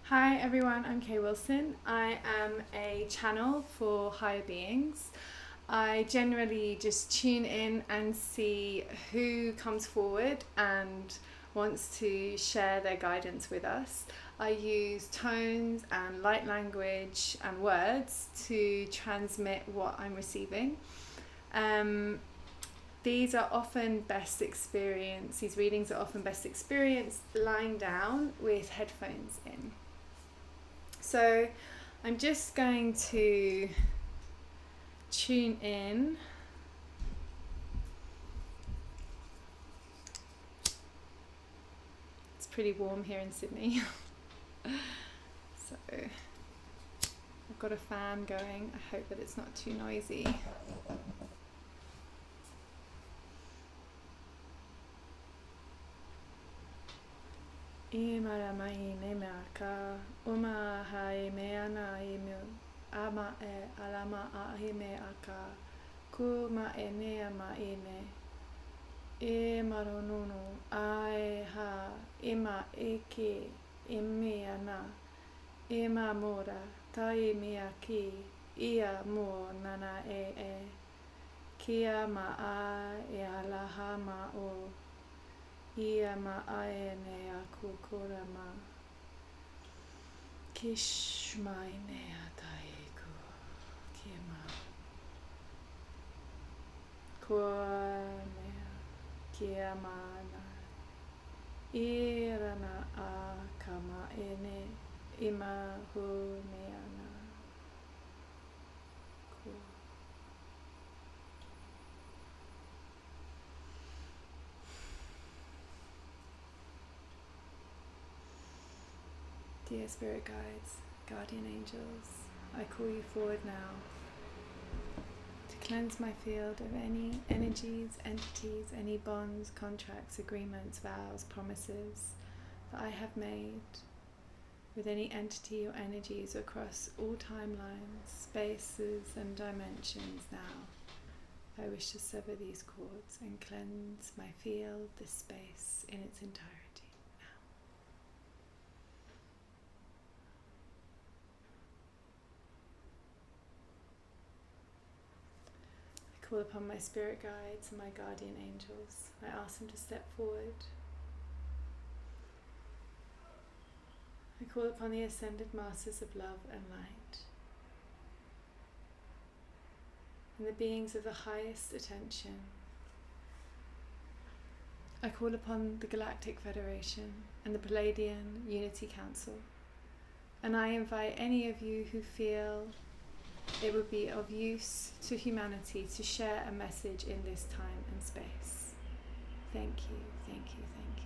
Hi everyone, I'm Kay Wilson. I am a channel for higher beings. I generally just tune in and see who comes forward and wants to share their guidance with us. I use tones and light language and words to transmit what I'm receiving. These are often best experienced, these readings are often best experienced lying down with headphones in. So I'm just going to tune in. It's pretty warm here in Sydney. So I've got a fan going. I hope that it's not too noisy. I maramai ne meaka uma hai meana I mu ama e alama a me aka ku ma e nea ma e ne e maronunu ai ha ima e ke e me ana e ma mora tai mea ki ia mo nana e kia ma a e alaha ma o ia ma ae ne a kukura ma kishmai ne a taiku kia ma kua mea kia mana irana a kama ene ima hu ne ana kua. Dear spirit guides, guardian angels, I call you forward now to cleanse my field of any energies, entities, any bonds, contracts, agreements, vows, promises that I have made with any entity or energies across all timelines, spaces and dimensions now. I wish to sever these cords and cleanse my field, this space in its entirety. I call upon my spirit guides and my guardian angels. I ask them to step forward. I call upon the ascended masters of love and light and the beings of the highest attention. I call upon the Galactic Federation and the Palladian Unity Council, and I invite any of you who feel it would be of use to humanity to share a message in this time and space. Thank you, thank you, thank you.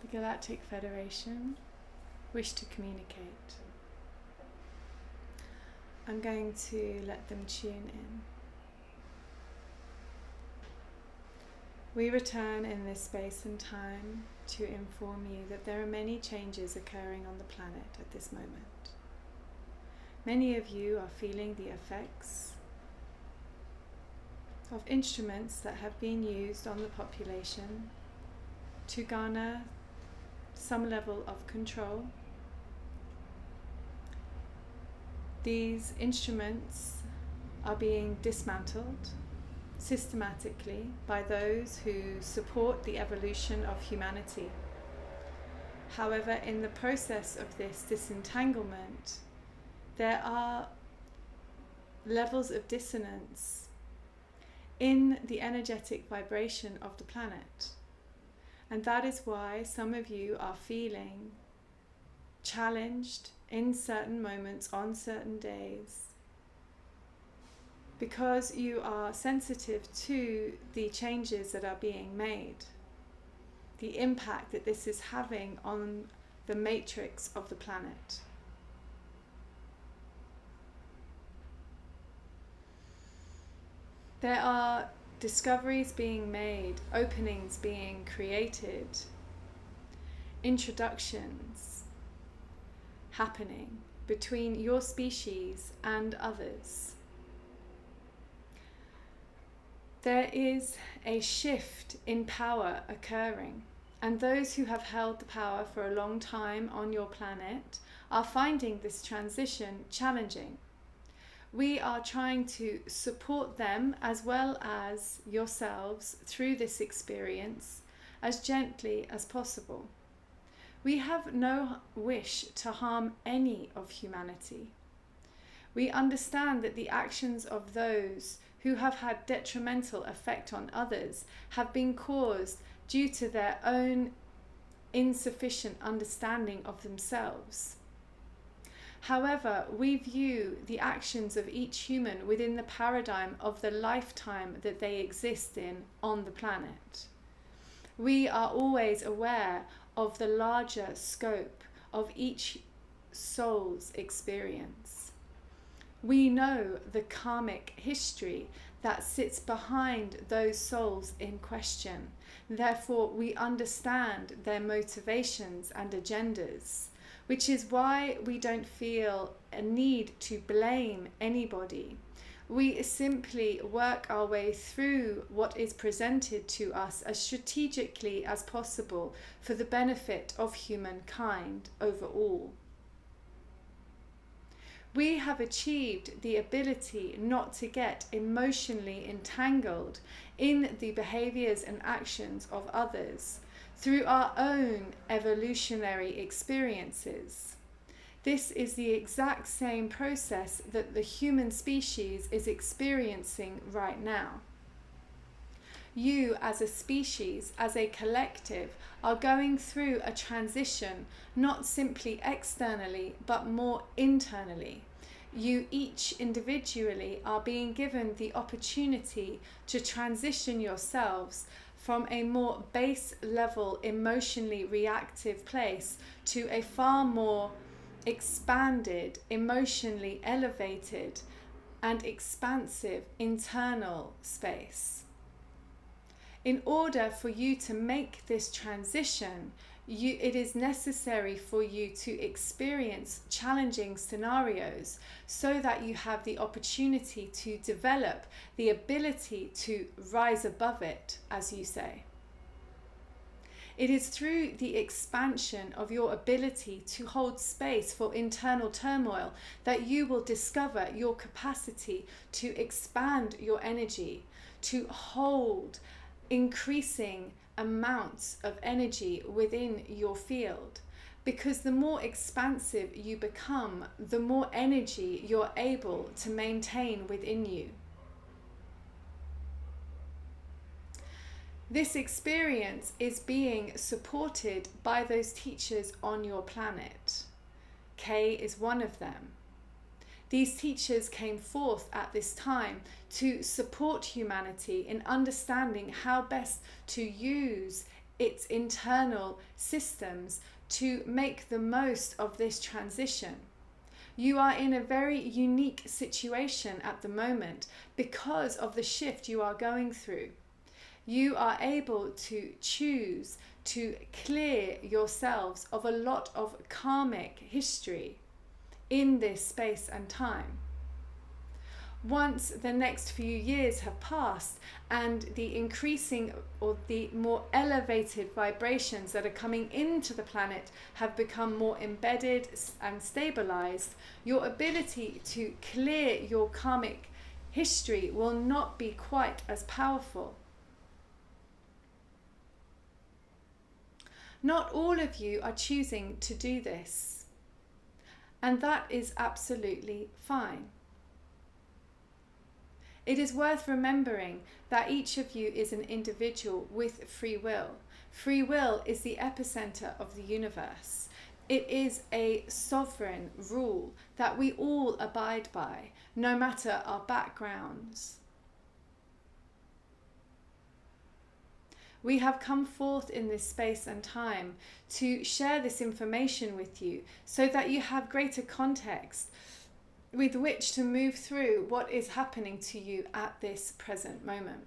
The Galactic Federation wish to communicate. I'm going to let them tune in. We return in this space and time to inform you that there are many changes occurring on the planet at this moment. Many of you are feeling the effects of instruments that have been used on the population to garner some level of control. These instruments are being dismantled systematically by those who support the evolution of humanity. However, in the process of this disentanglement, there are levels of dissonance in the energetic vibration of the planet. And that is why some of you are feeling challenged in certain moments on certain days, because you are sensitive to the changes that are being made, the impact that this is having on the matrix of the planet. There are discoveries being made, openings being created, introductions happening between your species and others. There is a shift in power occurring, and those who have held the power for a long time on your planet are finding this transition challenging. We are trying to support them as well as yourselves through this experience as gently as possible. We have no wish to harm any of humanity. We understand that the actions of those who have had detrimental effect on others have been caused due to their own insufficient understanding of themselves. However, we view the actions of each human within the paradigm of the lifetime that they exist in on the planet. We are always aware of the larger scope of each soul's experience. We know the karmic history that sits behind those souls in question. Therefore, we understand their motivations and agendas, which is why we don't feel a need to blame anybody. We simply work our way through what is presented to us as strategically as possible for the benefit of humankind overall. We have achieved the ability not to get emotionally entangled in the behaviors and actions of others through our own evolutionary experiences. This is the exact same process that the human species is experiencing right now. You as a species, as a collective, are going through a transition, not simply externally, but more internally. You each individually are being given the opportunity to transition yourselves from a more base level, emotionally reactive place to a far more expanded, emotionally elevated, and expansive internal space. In order for you to make this transition, it is necessary for you to experience challenging scenarios so that you have the opportunity to develop the ability to rise above it, as you say. It is through the expansion of your ability to hold space for internal turmoil that you will discover your capacity to expand your energy, to hold increasing amounts of energy within your field. Because the more expansive you become, the more energy you're able to maintain within you. This experience is being supported by those teachers on your planet. Kay is one of them. These teachers came forth at this time to support humanity in understanding how best to use its internal systems to make the most of this transition. You are in a very unique situation at the moment because of the shift you are going through. You are able to choose to clear yourselves of a lot of karmic history in this space and time. Once the next few years have passed and the increasing or the more elevated vibrations that are coming into the planet have become more embedded and stabilized, your ability to clear your karmic history will not be quite as powerful. Not all of you are choosing to do this. And that is absolutely fine. It is worth remembering that each of you is an individual with free will. Free will is the epicenter of the universe. It is a sovereign rule that we all abide by, no matter our backgrounds. We have come forth in this space and time to share this information with you so that you have greater context with which to move through what is happening to you at this present moment.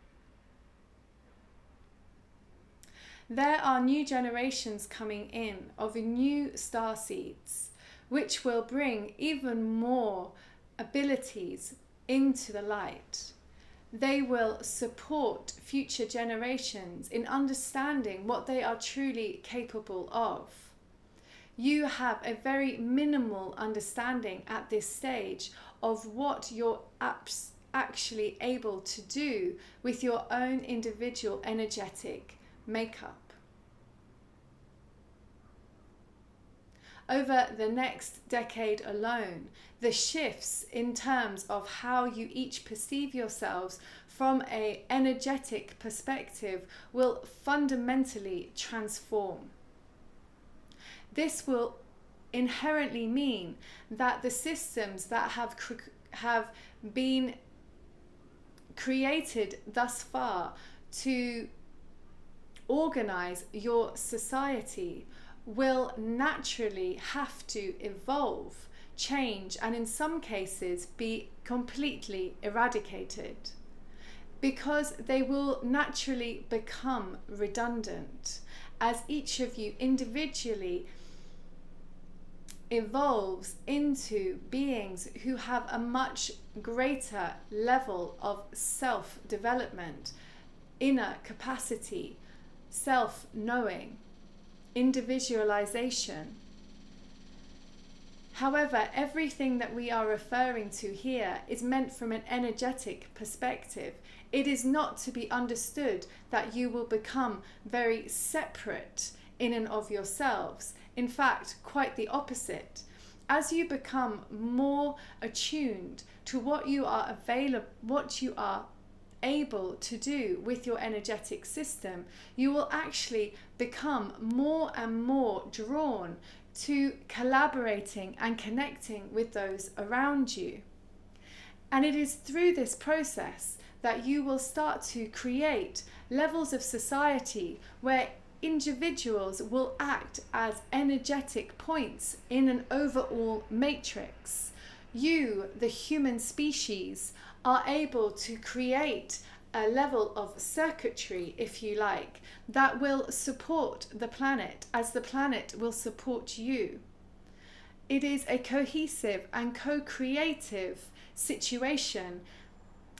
There are new generations coming in of new star seeds, which will bring even more abilities into the light. they will support future generations in understanding what they are truly capable of. You have a very minimal understanding at this stage of what you're actually able to do with your own individual energetic makeup. Over the next decade alone, the shifts in terms of how you each perceive yourselves from an energetic perspective will fundamentally transform. This will inherently mean that the systems that have been created thus far to organize your society will naturally have to evolve, change, and in some cases be completely eradicated, because they will naturally become redundant as each of you individually evolves into beings who have a much greater level of self-development, inner capacity, self-knowing, individualization. However, everything that we are referring to here is meant from an energetic perspective. It is not to be understood that you will become very separate in and of yourselves. In fact, quite the opposite. As you become more attuned to what you are able to do with your energetic system, you will actually become more and more drawn to collaborating and connecting with those around you. And it is through this process that you will start to create levels of society where individuals will act as energetic points in an overall matrix. You, the human species, are able to create a level of circuitry, if you like, that will support the planet as the planet will support you. It is a cohesive and co-creative situation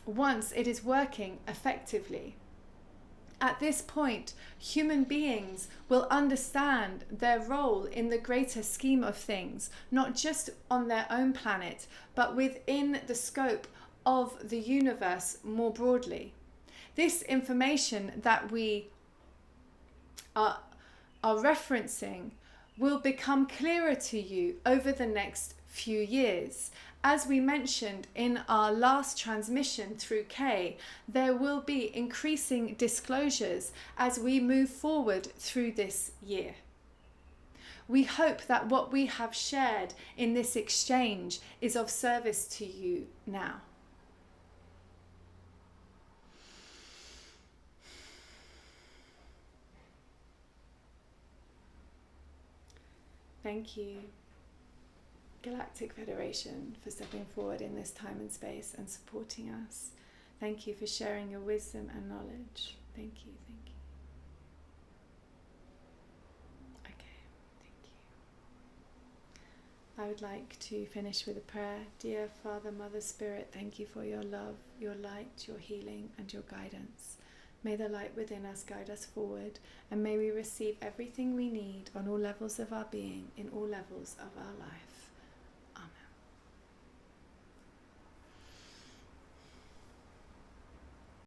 once it is working effectively. At this point, human beings will understand their role in the greater scheme of things, not just on their own planet, but within the scope of the universe more broadly. This information that we are referencing will become clearer to you over the next few years. As we mentioned in our last transmission through Kay, there will be increasing disclosures as we move forward through this year. We hope that what we have shared in this exchange is of service to you now. Thank you, Galactic Federation, for stepping forward in this time and space and supporting us. Thank you for sharing your wisdom and knowledge. Thank you, thank you. Okay, thank you. I would like to finish with a prayer. Dear Father, Mother, Spirit, thank you for your love, your light, your healing, and your guidance. May the light within us guide us forward, and may we receive everything we need on all levels of our being, in all levels of our life.